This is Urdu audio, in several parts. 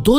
2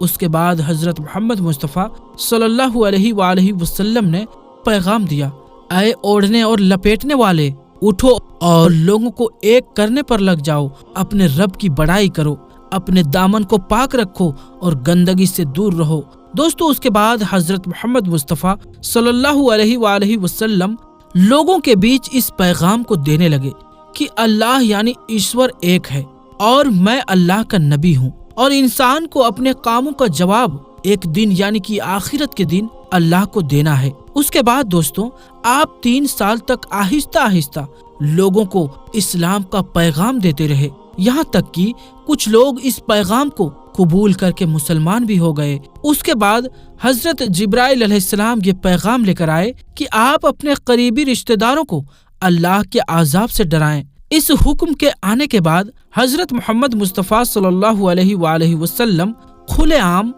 اس کے بعد حضرت محمد مصطفیٰ صلی اللہ علیہ وآلہ وسلم نے پیغام دیا، اے اوڑھنے اور لپیٹنے والے، اٹھو اور لوگوں کو ایک کرنے پر لگ جاؤ، اپنے رب کی بڑائی کرو، اپنے دامن کو پاک رکھو اور گندگی سے دور رہو۔ دوستو، اس کے بعد حضرت محمد مصطفیٰ صلی اللہ علیہ وآلہ وسلم لوگوں کے بیچ اس پیغام کو دینے لگے کہ اللہ یعنی ایشور ایک ہے اور میں اللہ کا نبی ہوں، اور انسان کو اپنے کاموں کا جواب ایک دن یعنی کہ آخرت کے دن اللہ کو دینا ہے۔ اس کے بعد دوستوں، آپ 3 سال تک آہستہ آہستہ لوگوں کو اسلام کا پیغام دیتے رہے، یہاں تک کہ کچھ لوگ اس پیغام کو قبول کر کے مسلمان بھی ہو گئے۔ اس کے بعد حضرت جبرائیل علیہ السلام یہ پیغام لے کر آئے کہ آپ اپنے قریبی رشتہ داروں کو اللہ کے عذاب سے ڈرائیں۔ اس حکم کے آنے کے بعد حضرت محمد مصطفیٰ صلی اللہ علیہ وآلہ وسلم کھلے عام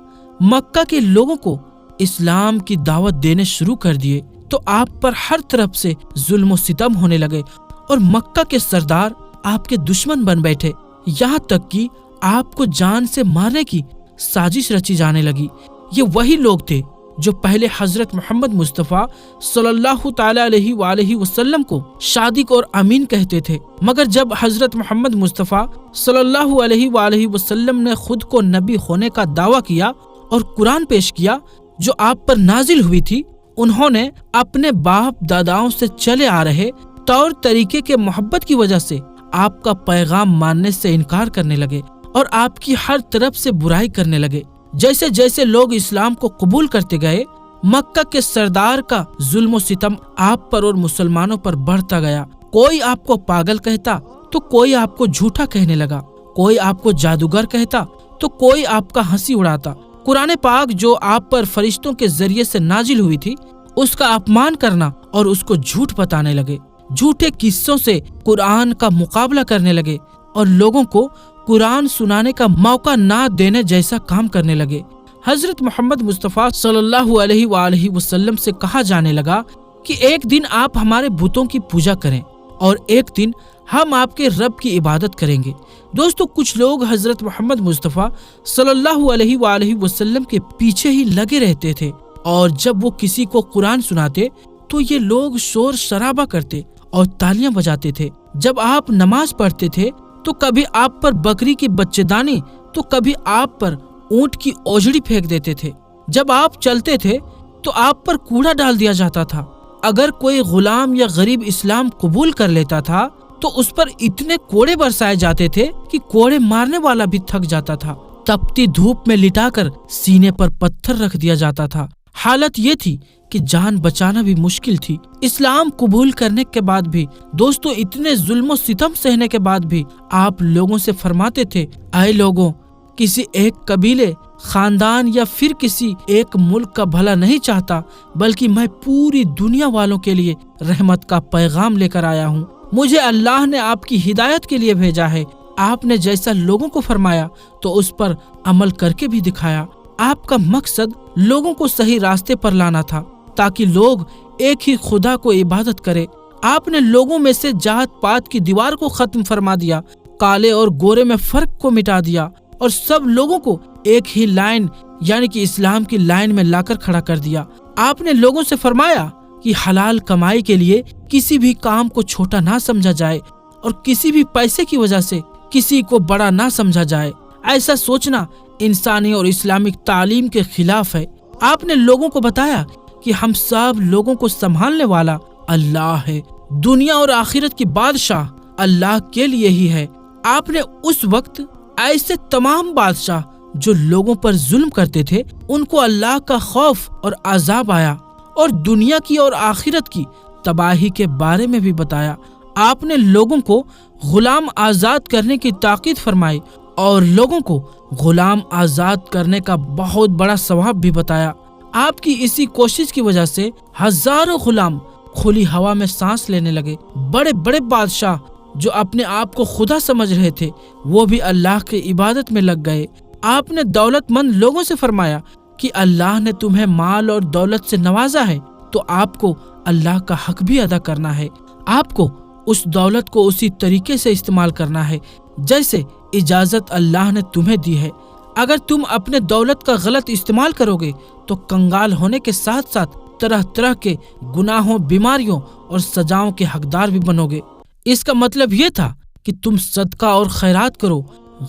مکہ کے لوگوں کو اسلام کی دعوت دینے شروع کر دیے، تو آپ پر ہر طرف سے ظلم و ستم ہونے لگے اور مکہ کے سردار آپ کے دشمن بن بیٹھے، یہاں تک کہ آپ کو جان سے مارنے کی سازش رچی جانے لگی۔ یہ وہی لوگ تھے جو پہلے حضرت محمد مصطفیٰ صلی اللہ تعالی علیہ وآلہ وسلم کو صادق اور امین کہتے تھے، مگر جب حضرت محمد مصطفیٰ صلی اللہ علیہ وآلہ وسلم نے خود کو نبی ہونے کا دعویٰ کیا اور قرآن پیش کیا جو آپ پر نازل ہوئی تھی، انہوں نے اپنے باپ داداؤں سے چلے آ رہے طور طریقے کے محبت کی وجہ سے آپ کا پیغام ماننے سے انکار کرنے لگے اور آپ کی ہر طرف سے برائی کرنے لگے۔ جیسے جیسے لوگ اسلام کو قبول کرتے گئے، مکہ کے سردار کا ظلم و ستم آپ پر اور مسلمانوں پر بڑھتا گیا۔ کوئی آپ کو پاگل کہتا تو کوئی آپ کو جھوٹا کہنے لگا، کوئی آپ کو جادوگر کہتا تو کوئی آپ کا ہنسی اڑاتا۔ قرآن پاک جو آپ پر فرشتوں کے ذریعے سے نازل ہوئی تھی، اس کا اپمان کرنا اور اس کو جھوٹ بتانے لگے، جھوٹے قصوں سے قرآن کا مقابلہ کرنے لگے اور لوگوں کو قرآن سنانے کا موقع نہ دینے جیسا کام کرنے لگے۔ حضرت محمد مصطفیٰ صلی اللہ علیہ وآلہ وسلم سے کہا جانے لگا کہ ایک دن آپ ہمارے بتوں کی پوجا کریں اور ایک دن ہم آپ کے رب کی عبادت کریں گے۔ دوستو، کچھ لوگ حضرت محمد مصطفیٰ صلی اللہ علیہ وآلہ وسلم کے پیچھے ہی لگے رہتے تھے، اور جب وہ کسی کو قرآن سناتے تو یہ لوگ شور شرابہ کرتے اور تالیاں بجاتے تھے۔ جب آپ نماز پڑھتے تھے تو کبھی آپ پر بکری کی بچے دانی تو کبھی آپ پر اونٹ کی اوجڑی پھینک دیتے تھے۔ جب آپ چلتے تھے تو آپ پر کوڑا ڈال دیا جاتا تھا۔ اگر کوئی غلام یا غریب اسلام قبول کر لیتا تھا تو اس پر اتنے کوڑے برسائے جاتے تھے کہ کوڑے مارنے والا بھی تھک جاتا تھا۔ تپتی دھوپ میں لٹا کر سینے پر پتھر رکھ دیا جاتا تھا۔ حالت یہ تھی کہ جان بچانا بھی مشکل تھی۔ اسلام قبول کرنے کے بعد بھی دوستو، اتنے ظلم و ستم سہنے کے بعد بھی آپ لوگوں سے فرماتے تھے، اے لوگوں، کسی ایک قبیلے، خاندان یا پھر کسی ایک ملک کا بھلا نہیں چاہتا، بلکہ میں پوری دنیا والوں کے لیے رحمت کا پیغام لے کر آیا ہوں۔ مجھے اللہ نے آپ کی ہدایت کے لیے بھیجا ہے۔ آپ نے جیسا لوگوں کو فرمایا تو اس پر عمل کر کے بھی دکھایا۔ آپ کا مقصد لوگوں کو صحیح راستے پر لانا تھا تاکہ لوگ ایک ہی خدا کو عبادت کرے۔ آپ نے لوگوں میں سے جات پات کی دیوار کو ختم فرما دیا، کالے اور گورے میں فرق کو مٹا دیا اور سب لوگوں کو ایک ہی لائن یعنی کہ اسلام کی لائن میں لا کر کھڑا کر دیا۔ آپ نے لوگوں سے فرمایا کہ حلال کمائی کے لیے کسی بھی کام کو چھوٹا نہ سمجھا جائے اور کسی بھی پیسے کی وجہ سے کسی کو بڑا نہ سمجھا جائے۔ ایسا سوچنا انسانی اور اسلامک تعلیم کے خلاف ہے۔ آپ نے لوگوں کو بتایا کہ ہم سب لوگوں کو سنبھالنے والا اللہ ہے، دنیا اور آخرت کی بادشاہ اللہ کے لیے ہی ہے۔ آپ نے اس وقت ایسے تمام بادشاہ جو لوگوں پر ظلم کرتے تھے، ان کو اللہ کا خوف اور عذاب آیا اور دنیا کی اور آخرت کی تباہی کے بارے میں بھی بتایا۔ آپ نے لوگوں کو غلام آزاد کرنے کی تاکید فرمائی اور لوگوں کو غلام آزاد کرنے کا بہت بڑا ثواب بھی بتایا۔ آپ کی اسی کوشش کی وجہ سے ہزاروں غلام کھلی ہوا میں سانس لینے لگے۔ بڑے بڑے بادشاہ جو اپنے آپ کو خدا سمجھ رہے تھے، وہ بھی اللہ کی عبادت میں لگ گئے۔ آپ نے دولت مند لوگوں سے فرمایا کہ اللہ نے تمہیں مال اور دولت سے نوازا ہے تو آپ کو اللہ کا حق بھی ادا کرنا ہے۔ آپ کو اس دولت کو اسی طریقے سے استعمال کرنا ہے جیسے اجازت اللہ نے تمہیں دی ہے۔ اگر تم اپنے دولت کا غلط استعمال کرو گے تو کنگال ہونے کے ساتھ ساتھ طرح طرح کے گناہوں، بیماریوں اور سزاؤں کے حقدار بھی بنو گے۔ اس کا مطلب یہ تھا کہ تم صدقہ اور خیرات کرو،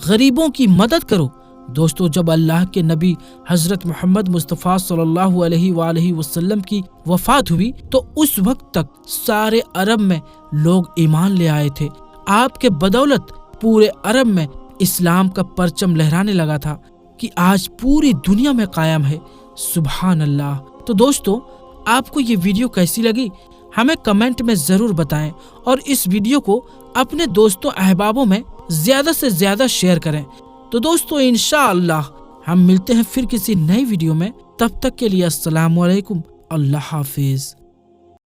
غریبوں کی مدد کرو۔ دوستو، جب اللہ کے نبی حضرت محمد مصطفیٰ صلی اللہ علیہ وآلہ وسلم کی وفات ہوئی تو اس وقت تک سارے عرب میں لوگ ایمان لے آئے تھے۔ آپ کے بدولت پورے عرب میں اسلام کا پرچم لہرانے لگا تھا کہ آج پوری دنیا میں قائم ہے۔ سبحان اللہ۔ تو دوستو، آپ کو یہ ویڈیو کیسی لگی ہمیں کمنٹ میں ضرور بتائیں، اور اس ویڈیو کو اپنے دوستوں احبابوں میں زیادہ سے زیادہ شیئر کریں۔ تو دوستو، انشاءاللہ ہم ملتے ہیں پھر کسی نئی ویڈیو میں۔ تب تک کے لیے السلام علیکم، اللہ حافظ۔